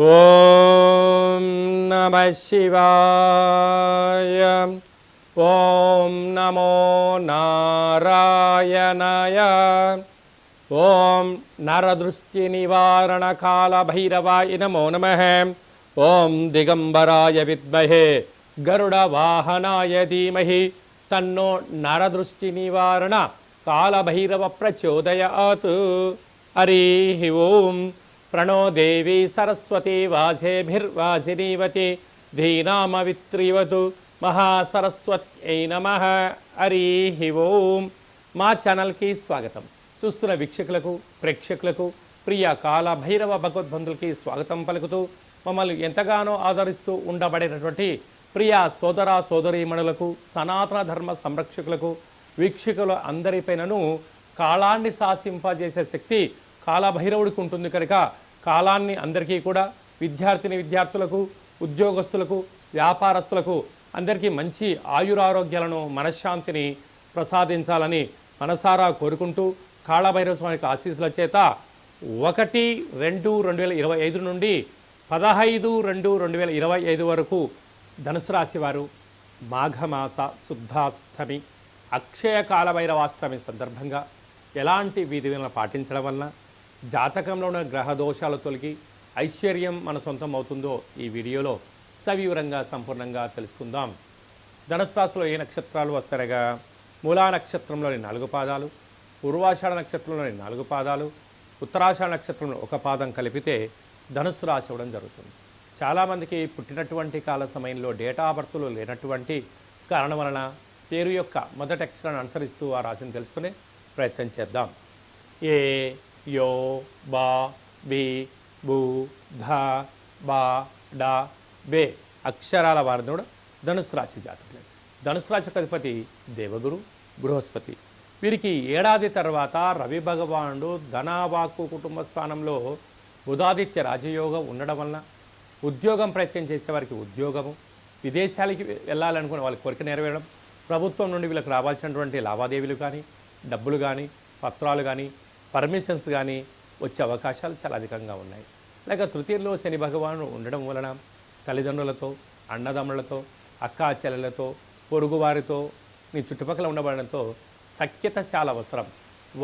ఓం నమః శివాయ. ఓం నమో నారాయణాయ. ఓం నరదృష్టి నివారణ కాల భైరవాయ నమో నమః. ఓం దిగంబరాయ విద్మహే గరుడ వాహనాయ ధీమహి తన్నో నరదృష్టి నివారణ కాలభైరవ ప్రచోదయాత్. హరి ఓం. ప్రణో దేవి సరస్వతి వాసేభిర్వాసినీవతి ధీనామవిత్రివతు మహాసరస్వత్యై నమః. హరి ఓం. మా ఛానల్కి స్వాగతం. చూస్తున్న వీక్షకులకు ప్రేక్షకులకు ప్రియ కాల భైరవ భగవద్బంధులకి స్వాగతం పలుకుతూ మమ్మల్ని ఎంతగానో ఆదరిస్తూ ఉండబడినటువంటి ప్రియ సోదర సోదరీమణులకు సనాతన ధర్మ సంరక్షకులకు వీక్షకుల అందరిపైనను కాలాన్ని శాసింపజేసే శక్తి కాలభైరవుడికి ఉంటుంది కనుక కాలాన్ని అందరికీ కూడా విద్యార్థులకు ఉద్యోగస్తులకు వ్యాపారస్తులకు అందరికీ మంచి ఆయురారోగ్యాలను మనశ్శాంతిని ప్రసాదించాలని మనసారా కోరుకుంటూ కాళభైరవ స్వామికి ఆశీస్సుల చేత 1-2-2025 నుండి 15-2-2025 వరకు ధనుసు రాశి వారు మాఘమాస శుద్ధాష్టమి అక్షయ కాలభైరవాష్టమి సందర్భంగా ఎలాంటి విధులను పాటించడం వలన జాతకంలో ఉన్న గ్రహ దోషాలు తొలగి ఐశ్వర్యం మన సొంతం అవుతుందో ఈ వీడియోలో సవివరంగా సంపూర్ణంగా తెలుసుకుందాం. ధనుసు రాశిలో ఏ నక్షత్రాలు వస్తారగా మూలా నక్షత్రంలోని 4 పాదాలు, పూర్వాషాఢ నక్షత్రంలోని 4 పాదాలు, ఉత్తరాషాఢ నక్షత్రంలో 1 పాదం కలిపితే ధనుసు రాశి అవ్వడం జరుగుతుంది. చాలామందికి పుట్టినటువంటి కాల సమయంలో డేటా ఆఫ్ బర్త్లు లేనటువంటి కారణం వలన పేరు యొక్క మొదటి అక్షరాన్ని అనుసరిస్తూ ఆ రాశిని తెలుసుకునే ప్రయత్నం చేద్దాం. ఏ యో బా బి బు ధ బా డా బే అక్షరాల వారిని కూడా ధనుసు రాశి జాతకులు. ధనుసు రాశి అధిపతి దేవగురు బృహస్పతి. వీరికి ఏడాది తర్వాత రవి భగవానుడు ధనవాక్కు కుటుంబ స్థానంలో బుధాదిత్య రాజయోగం ఉండడం వలన ఉద్యోగం ప్రయత్నం చేసేవారికి ఉద్యోగము, విదేశాలకి వెళ్ళాలనుకునే వాళ్ళకి కోరిక నెరవేరడం, ప్రభుత్వం నుండి వీళ్ళకి రావాల్సినటువంటి లావాదేవీలు కానీ డబ్బులు కానీ పత్రాలు కానీ పర్మిషన్స్ కానీ వచ్చే అవకాశాలు చాలా అధికంగా ఉన్నాయి. లేక తృతీయంలో శని భగవానుడు ఉండడం వలన తల్లిదండ్రులతో, అన్నదమ్ములతో, అక్కా చెల్లెలతో, పొరుగువారితో, మీ చుట్టుపక్కల ఉండబడడంతో సఖ్యత చాలా అవసరం.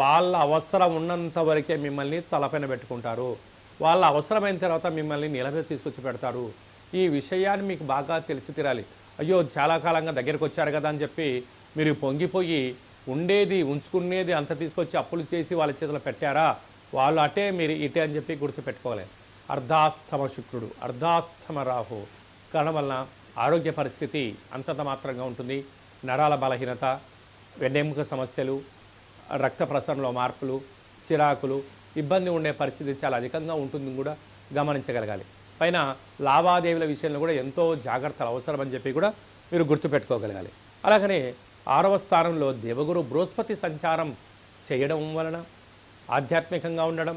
వాళ్ళ అవసరం ఉన్నంత వరకే మిమ్మల్ని తలపైన పెట్టుకుంటారు. వాళ్ళ అవసరమైన తర్వాత మిమ్మల్ని నిలబె తీసుకొచ్చి పెడతారు. ఈ విషయాన్ని మీకు బాగా తెలిసి తీరాలి. అయ్యో చాలా కాలంగా దగ్గరికి వచ్చారు కదా అని చెప్పి మీరు పొంగిపోయి ఉండేది ఉంచుకునేది అంత తీసుకొచ్చి అప్పులు చేసి వాళ్ళ చేతిలో పెట్టారా, వాళ్ళు అటే మీరు ఇటే అని చెప్పి గుర్తుపెట్టుకోవాలి. అర్ధాస్తమ శుక్రుడు, అర్ధాస్తమ రాహు కారణం వలన ఆరోగ్య పరిస్థితి అంతంత మాత్రంగా ఉంటుంది. నరాల బలహీనత, వెన్నెముక సమస్యలు, రక్త ప్రసరణలో మార్పులు, చిరాకులు, ఇబ్బంది ఉండే పరిస్థితి చాలా అధికంగా ఉంటుంది కూడా గమనించగలగాలి. పైన లావాదేవీల విషయంలో కూడా ఎంతో జాగ్రత్తలు అవసరమని చెప్పి కూడా మీరు గుర్తుపెట్టుకోగలగాలి. అలాగనే 6వ స్థానంలో దేవగురు బృహస్పతి సంచారం చేయడం వలన ఆధ్యాత్మికంగా ఉండడం,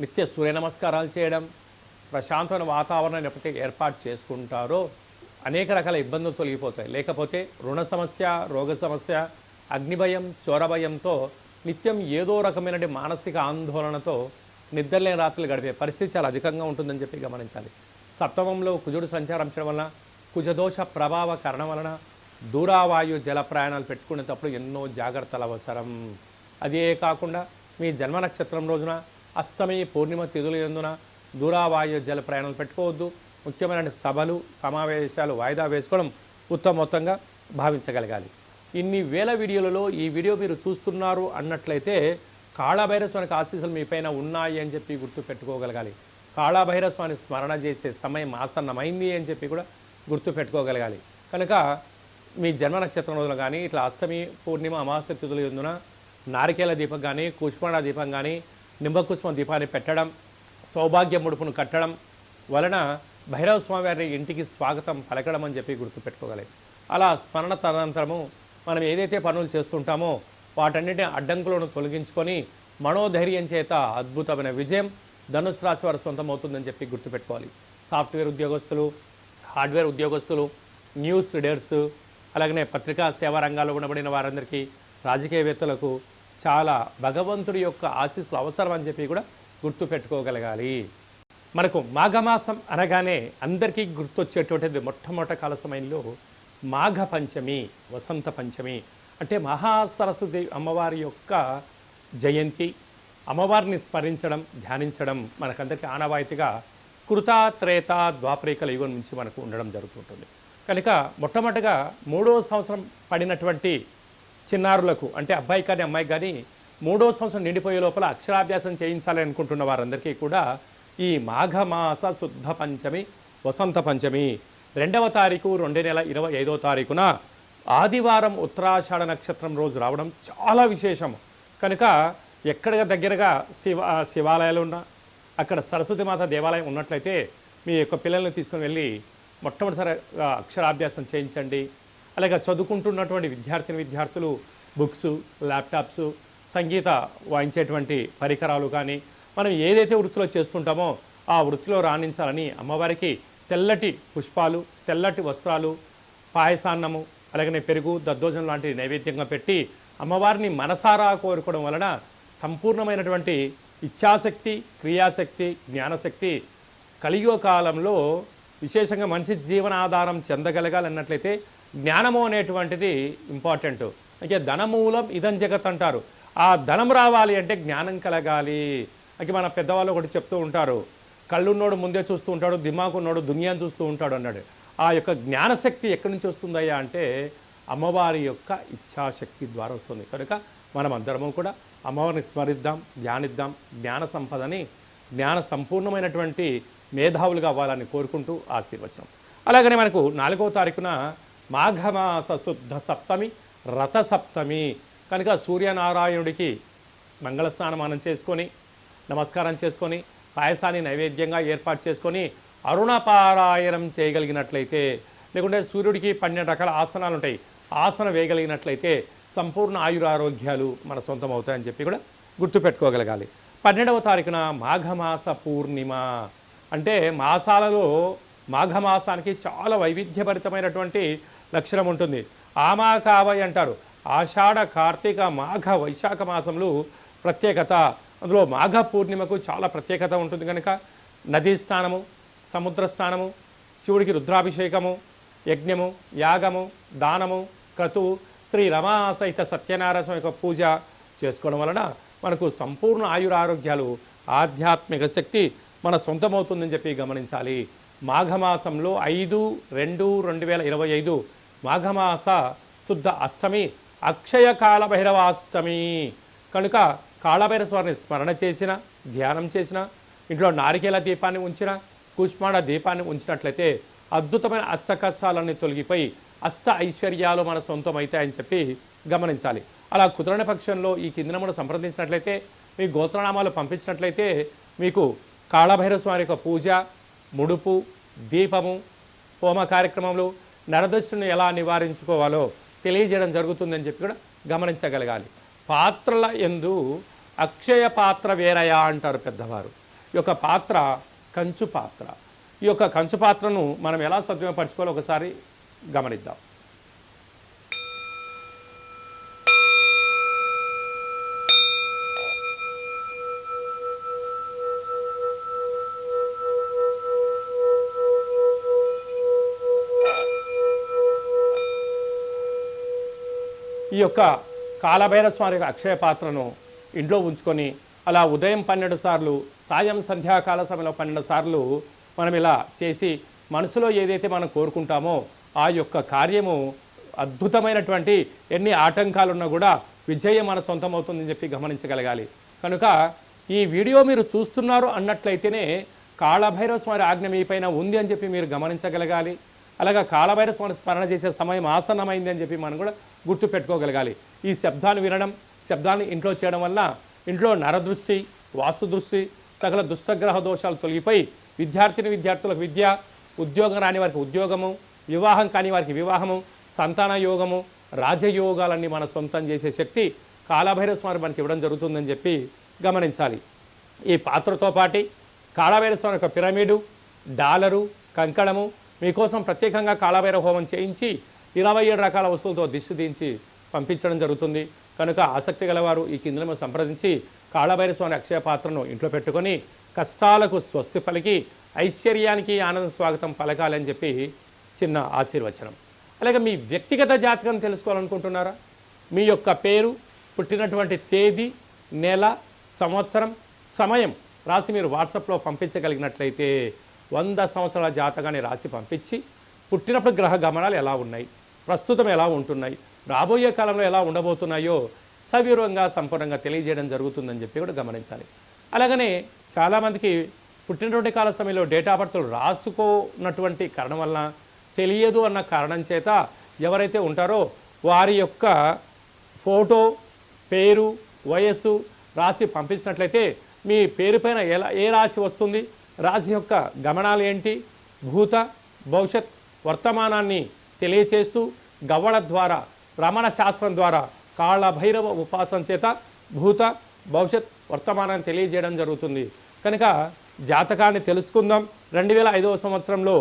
నిత్య సూర్య నమస్కారాలు చేయడం, ప్రశాంతమైన వాతావరణాన్ని ఎప్పటికీ ఏర్పాటు చేసుకుంటారో అనేక రకాల ఇబ్బందులు తొలగిపోతాయి. లేకపోతే రుణ సమస్య, రోగ సమస్య, అగ్నిభయం, చోరభయంతో నిత్యం ఏదో రకమైన మానసిక ఆందోళనతో నిద్రలేని రాత్రులు గడిపే పరిస్థితి చాలా అధికంగా ఉంటుందని చెప్పి గమనించాలి. సప్తమంలో కుజుడు సంచారించడం వలన, కుజదోష ప్రభావ కారణం వలన దూరావాయు జల ప్రయాణాలు పెట్టుకునేటప్పుడు ఎన్నో జాగ్రత్తలు అవసరం. అదే కాకుండా మీ జన్మ నక్షత్రం రోజున అష్టమి పూర్ణిమ తిథులు ఎందున దూరావాయు జల ప్రయాణాలు పెట్టుకోవద్దు. ముఖ్యమైన సభలు సమావేశాలు వాయిదా వేసుకోవడం ఉత్తమోత్తంగా భావించగలగాలి. ఇన్ని వేల వీడియోలలో ఈ వీడియో మీరు చూస్తున్నారు అన్నట్లయితే కాళభైరవ స్వామికి ఆశీస్సులు మీపైన ఉన్నాయి అని చెప్పి గుర్తుపెట్టుకోగలగాలి. కాళభైరవ స్వామిని స్మరణ చేసే సమయం ఆసన్నమైంది అని చెప్పి కూడా గుర్తుపెట్టుకోగలగాలి. కనుక మీ జన్మ నక్షత్రం రోజులు కానీ ఇట్లా అష్టమి పూర్ణిమ అమావాస్య తిథులు ఎందున నారికేల దీపం కానీ, కుష్మాండ దీపం కానీ, నింబకుష్మ దీపాన్ని పెట్టడం, సౌభాగ్య ముడుపును కట్టడం వలన భైరవ స్వామి వారి ఇంటికి స్వాగతం పలకడం అని చెప్పి గుర్తుపెట్టుకోగలగాలి. అలా స్మరణ తదనంతరము మనం ఏదైతే పనులు చేస్తుంటామో వాటన్నిటిని అడ్డంకులను తొలగించుకొని మనోధైర్యం చేత అద్భుతమైన విజయం ధనుసు రాశి వారి సొంతం అవుతుందని చెప్పి గుర్తుపెట్టుకోవాలి. సాఫ్ట్వేర్ ఉద్యోగస్తులు, హార్డ్వేర్ ఉద్యోగస్తులు, న్యూస్ రీడర్స్, అలాగనే పత్రికా సేవా రంగాల్లో ఉండబడిన వారందరికీ, రాజకీయవేత్తలకు చాలా భగవంతుడి యొక్క ఆశీస్సులు అవసరం అని చెప్పి కూడా గుర్తుపెట్టుకోగలగాలి. మనకు మాఘమాసం అనగానే అందరికీ గుర్తొచ్చేటువంటిది మొట్టమొదటి కాల సమయంలో మాఘ పంచమి, వసంత పంచమి. అంటే మహాసరస్వతి అమ్మవారి యొక్క జయంతి, అమ్మవారిని స్మరించడం, ధ్యానించడం మనకందరికీ ఆనవాయితీగా కృత, త్రేత, ద్వాపరికల యుగం నుంచి మనకు ఉండడం జరుగుతుంటుంది. కనుక మొట్టమొదటిగా 3వ సంవత్సరం పడినటువంటి చిన్నారులకు, అంటే అబ్బాయి కానీ అమ్మాయి కానీ 3వ సంవత్సరం నిండిపోయే లోపల అక్షరాభ్యాసం చేయించాలి అనుకుంటున్న వారందరికీ కూడా ఈ మాఘమాస శుద్ధ పంచమి, వసంత పంచమి 2వ తారీఖు 2 నెల 25వ తారీఖున ఆదివారం ఉత్తరాషాఢ నక్షత్రం రోజు రావడం చాలా విశేషం. కనుక ఎక్కడ దగ్గరగా శివాలయాలు ఉన్నా, అక్కడ సరస్వతి మాత దేవాలయం ఉన్నట్లయితే మీ యొక్క పిల్లల్ని తీసుకుని వెళ్ళి మొట్టమొదటిసారి అక్షరాభ్యాసం చేయించండి. అలాగే చదువుకుంటున్నటువంటి విద్యార్థులు బుక్స్, ల్యాప్టాప్స్, సంగీత వాయించేటువంటి పరికరాలు కానీ మనం ఏదైతే వృత్తిలో చేస్తుంటామో ఆ వృత్తిలో రాణించాలని అమ్మవారికి తెల్లటి పుష్పాలు, తెల్లటి వస్త్రాలు, పాయసాన్నము, అలాగనే పెరుగు, దద్దోజనం లాంటి నైవేద్యంగా పెట్టి అమ్మవారిని మనసారా కోరుకోవడం వలన సంపూర్ణమైనటువంటి ఇచ్ఛాశక్తి, క్రియాశక్తి, జ్ఞానశక్తి కలియుగ కాలంలో విశేషంగా మనిషి జీవనాధారం చెందగలగాలన్నట్లయితే జ్ఞానము అనేటువంటిది ఇంపార్టెంట్. అంటే ధనమూలం ఇదం జగత్ అంటారు. ఆ ధనం రావాలి అంటే జ్ఞానం కలగాలి. అంటే మన పెద్దవాళ్ళు ఒకటి చెప్తూ ఉంటారు, కళ్ళున్నోడు ముందే చూస్తూ ఉంటాడు, దిమాకున్నోడు దునియాను చూస్తూ ఉంటాడు అన్నాడు. ఆ యొక్క జ్ఞానశక్తి ఎక్కడి నుంచి వస్తుందయ్యా అంటే అమ్మవారి యొక్క ఇచ్ఛాశక్తి ద్వారా వస్తుంది. కనుక మనం అందరము కూడా అమ్మవారిని స్మరిద్దాం, ధ్యానిద్దాం, జ్ఞాన సంపదని, జ్ఞాన సంపూర్ణమైనటువంటి మేధావులుగా అవ్వాలని కోరుకుంటూ ఆశీర్వచనం. అలాగనే మనకు 4వ తారీఖున మాఘమాస శుద్ధ సప్తమి, రథ సప్తమి. కనుక సూర్యనారాయణుడికి మంగళ స్నానమానం చేసుకొని, నమస్కారం చేసుకొని, పాయసాన్ని నైవేద్యంగా ఏర్పాటు చేసుకొని అరుణపారాయణం చేయగలిగినట్లయితే, లేకుంటే సూర్యుడికి 12 రకాల ఆసనాలు ఉంటాయి, ఆసనం వేయగలిగినట్లయితే సంపూర్ణ ఆయురారోగ్యాలు మన సొంతం అవుతాయని చెప్పి కూడా గుర్తుపెట్టుకోగలగాలి. 12వ తారీఖున మాఘమాస పూర్ణిమ. అంటే మాసాలలో మాఘమాసానికి చాలా వైవిధ్యభరితమైనటువంటి లక్షణం ఉంటుంది. ఆమాకావై అంటారు. ఆషాఢ, కార్తీక, మాఘ, వైశాఖ మాసంలో ప్రత్యేకత. అందులో మాఘ పూర్ణిమకు చాలా ప్రత్యేకత ఉంటుంది. కనుక నదీ స్నానము, సముద్ర స్నానము, శివుడికి రుద్రాభిషేకము, యజ్ఞము, యాగము, దానము, క్రతువు, శ్రీ రమా సహిత సత్యనారాయణ స్వామి యొక్క పూజ చేసుకోవడం వలన మనకు సంపూర్ణ ఆయురారోగ్యాలు, ఆధ్యాత్మిక శక్తి మన సొంతమవుతుందని చెప్పి గమనించాలి. మాఘమాసంలో 5/2/2025 మాఘమాస శుద్ధ అష్టమి, అక్షయ కాలభైరవాష్టమి. కనుక కాళభైరవ స్వామిని స్మరణ చేసిన, ధ్యానం చేసిన, ఇంట్లో నారికేల దీపాన్ని ఉంచిన, కూష్మాండ దీపాన్ని ఉంచినట్లయితే అద్భుతమైన అష్ట కష్టాలన్నీ తొలగిపోయి అష్ట ఐశ్వర్యాలు మన సొంతం అవుతాయని చెప్పి గమనించాలి. అలా కుదరని పక్షంలో ఈ కింద నమూనా సంప్రదించినట్లయితే, మీ గోత్రనామాలు పంపించినట్లయితే మీకు కాళభైరవ స్వామి యొక్క పూజ, ముడుపు, దీపము, హోమ కార్యక్రమంలో నరదృష్టిని ఎలా నివారించుకోవాలో తెలియజేయడం జరుగుతుందని చెప్పి కూడా గమనించగలగాలి. పాత్రల యందు అక్షయ పాత్ర వేరయా అంటారు పెద్దవారు. ఈ యొక్క పాత్ర కంచు పాత్ర. ఈ యొక్క కంచు పాత్రను మనం ఎలా సద్వినియోగపరచుకోవాలో ఒకసారి గమనిద్దాం. ఈ యొక్క కాళభైరవ స్వామి యొక్క అక్షయ పాత్రను ఇంట్లో ఉంచుకొని అలా ఉదయం 12 సార్లు, సాయం సంధ్యాకాల సమయంలో 12 సార్లు మనం ఇలా చేసి మనసులో ఏదైతే మనం కోరుకుంటామో ఆ యొక్క కార్యము అద్భుతమైనటువంటి ఎన్ని ఆటంకాలున్నా కూడా విజయం మన సొంతం అవుతుందని చెప్పి గమనించగలగాలి. కనుక ఈ వీడియో మీరు చూస్తున్నారు అన్నట్లయితేనే కాళభైరవ స్వామి ఆజ్ఞ మీ పైన ఉంది అని చెప్పి మీరు గమనించగలగాలి. అలాగా కాళభైరవ స్వామి స్మరణ చేసే సమయం ఆసన్నమైంది అని చెప్పి మనం కూడా గుర్తు పెట్టుకోగలగాలి. ఈ శబ్దాన్ని వినడం, శబ్దాన్ని ఇంట్లో చేయడం వల్ల ఇంట్లో నరదృష్టి, వాస్తు దృష్టి, సకల దుష్టగ్రహ దోషాలు తొలగిపోయి విద్యార్థులకు విద్య, ఉద్యోగం రాని వారికి ఉద్యోగము, వివాహం కాని వారికి వివాహము, సంతాన యోగము, రాజయోగాలన్నీ మన సొంతం చేసే శక్తి కాళభైరవ స్వామి మనకి ఇవ్వడం జరుగుతుందని చెప్పి గమనించాలి. ఈ పాత్రతో పాటు కాళభైరవ స్వామి యొక్క పిరమిడు, డాలరు, కంకణము మీకోసం ప్రత్యేకంగా కాళభైరవ హోమం చేయించి 27 రకాల వస్తువులతో దిష్టి దించి పంపించడం జరుగుతుంది. కనుక ఆసక్తి గలవారు ఈ కింద సంప్రదించి కాళభైరవ స్వామి అక్షయ పాత్రను ఇంట్లో పెట్టుకొని కష్టాలకు స్వస్తి పలికి ఐశ్వర్యానికి ఆనంద స్వాగతం పలకాలని చెప్పి చిన్న ఆశీర్వచనం. అలాగే మీ వ్యక్తిగత జాతకం తెలుసుకోవాలనుకుంటున్నారా? మీ యొక్క పేరు, పుట్టినటువంటి తేదీ, నెల, సంవత్సరం, సమయం రాసి మీరు వాట్సాప్లో పంపించగలిగినట్లయితే 100 సంవత్సరాల జాతకాన్ని రాసి పంపించి పుట్టినప్పుడు గ్రహ గమనాలు ఎలా ఉన్నాయి, ప్రస్తుతం ఎలా ఉంటున్నాయి, రాబోయే కాలంలో ఎలా ఉండబోతున్నాయో సవివరంగా సంపూర్ణంగా తెలియజేయడం జరుగుతుందని చెప్పి కూడా గమనించాలి. అలాగనే చాలామందికి పుట్టినటువంటి కాల సమయంలో డేట్ ఆఫ్ బర్త్లు రాసుకోనటువంటి కారణం వలన తెలియదు అన్న కారణం చేత ఎవరైతే ఉంటారో వారి యొక్క ఫోటో, పేరు, వయస్సు రాసి పంపించినట్లయితే మీ పేరు పైన ఏ రాశి వస్తుంది, రాశి యొక్క గమనాలు ఏంటి, భూత భవిష్యత్ వర్తమానాన్ని తెలియచేస్తూ గవ్వళ ద్వారా, రమణ శాస్త్రం ద్వారా, కాళభైరవ ఉపాసన చేత భూత భవిష్యత్ వర్తమానాన్ని తెలియజేయడం జరుగుతుంది. కనుక జాతకాన్ని తెలుసుకుందాం. 2005వ సంవత్సరంలో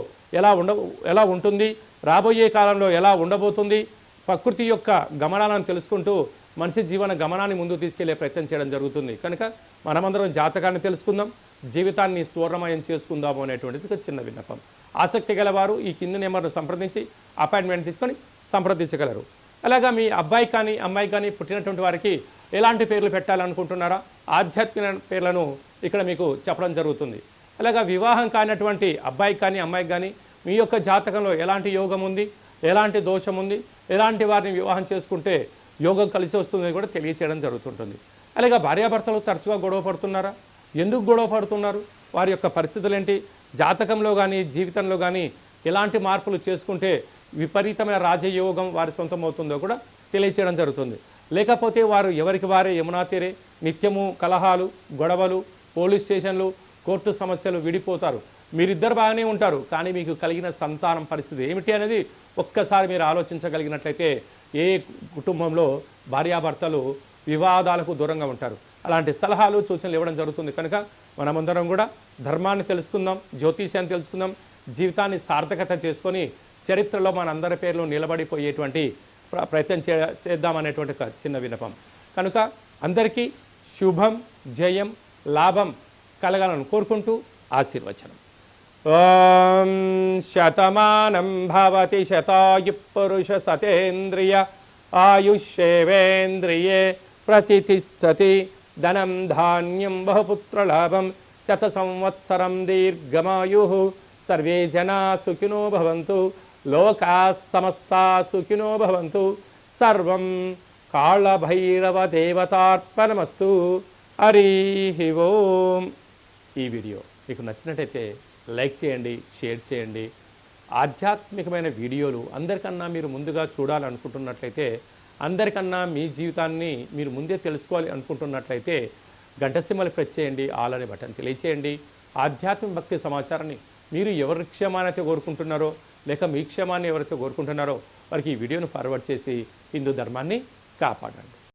ఎలా ఉంటుంది, రాబోయే కాలంలో ఎలా ఉండబోతుంది, ప్రకృతి యొక్క గమనాలను తెలుసుకుంటూ మనిషి జీవన గమనాన్ని ముందుకు తీసుకెళ్లే ప్రయత్నం చేయడం జరుగుతుంది. కనుక మనమందరం జాతకాన్ని తెలుసుకుందాం, జీవితాన్ని స్వర్ణమయం చేసుకుందాము అనేటువంటిది ఒక చిన్న విన్నపం. ఆసక్తి గలవారు ఈ కింది నెంబర్ను సంప్రదించి అపాయింట్మెంట్ తీసుకొని సంప్రదించగలరు. అలాగా మీ అబ్బాయి కానీ అమ్మాయి కానీ పుట్టినటువంటి వారికి ఎలాంటి పేర్లు పెట్టాలనుకుంటున్నారా? ఆధ్యాత్మిక పేర్లను ఇక్కడ మీకు చెప్పడం జరుగుతుంది. అలాగా వివాహం కానటువంటి అబ్బాయికి కానీ అమ్మాయికి కానీ మీ యొక్క జాతకంలో ఎలాంటి యోగం ఉంది, ఎలాంటి దోషం ఉంది, ఎలాంటి వారిని వివాహం చేసుకుంటే యోగం కలిసి వస్తుందని కూడా తెలియచేయడం జరుగుతుంటుంది. అలాగే భార్యాభర్తలు తరచుగా గొడవ పడుతున్నారా? ఎందుకు గొడవ పడుతున్నారు? వారి యొక్క పరిస్థితులు ఏంటి? జాతకంలో కానీ జీవితంలో కానీ ఎలాంటి మార్పులు చేసుకుంటే విపరీతమైన రాజయోగం వారి సొంతం అవుతుందో కూడా తెలియచేయడం జరుగుతుంది. లేకపోతే వారు ఎవరికి వారే యమునా తీరే నిత్యము కలహాలు, గొడవలు, పోలీస్ స్టేషన్లు, కోర్టు సమస్యలు, విడిపోతారు. మీరిద్దరు బాగానే ఉంటారు, కానీ మీకు కలిగిన సంతానం పరిస్థితి ఏమిటి అనేది ఒక్కసారి మీరు ఆలోచించగలిగినట్లయితే ఏ కుటుంబంలో భార్యాభర్తలు వివాదాలకు దూరంగా ఉంటారు. అలాంటి సలహాలు, సూచనలు ఇవ్వడం జరుగుతుంది. కనుక మనమందరం కూడా ధర్మాన్ని తెలుసుకుందాం, జ్యోతిష్యాన్ని తెలుసుకుందాం, జీవితాన్ని సార్థకత చేసుకొని చరిత్రలో మనందరి పేర్లు నిలబడిపోయేటువంటి ప్రయత్నం చేద్దామనేటువంటి ఒక చిన్న విన్నపం. కనుక అందరికీ శుభం, జయం, లాభం కలగాలని కోరుకుంటూ ఆశీర్వచనం. ఓం శతమానం భవతి శతాయు పురుష సతేంద్రియ ఆయుష్యేవేంద్రియే ప్రతిష్టతి ధనం ధాన్యం బహుపుత్రలాభం శత సంవత్సరం దీర్ఘమాయు సర్వే జనా సుఖినో భవంతు లోకా సమస్తా సుఖినో భవంతు సర్వం కాళభైరవ దేవతార్పణమస్తు. హరి ఓం. ఈ వీడియో మీకు నచ్చినట్టయితే లైక్ చేయండి, షేర్ చేయండి. ఆధ్యాత్మికమైన వీడియోలు అందరికన్నా మీరు ముందుగా చూడాలనుకుంటున్నట్లయితే, అందరికన్నా మీ జీవితాన్ని మీరు ముందే తెలుసుకోవాలి అనుకుంటున్నట్లయితే గంట సింబల్ ప్రెస్ చేయండి, ఆల్ అనే బటన్ తెలియచేయండి. ఆధ్యాత్మిక భక్తి సమాచారాన్ని మీరు ఎవరి క్షేమాన్ని అయితే కోరుకుంటున్నారో, లేక మీ క్షేమాన్ని ఎవరైతే కోరుకుంటున్నారో వారికి ఈ వీడియోను ఫార్వర్డ్ చేసి హిందూ ధర్మాన్ని కాపాడండి.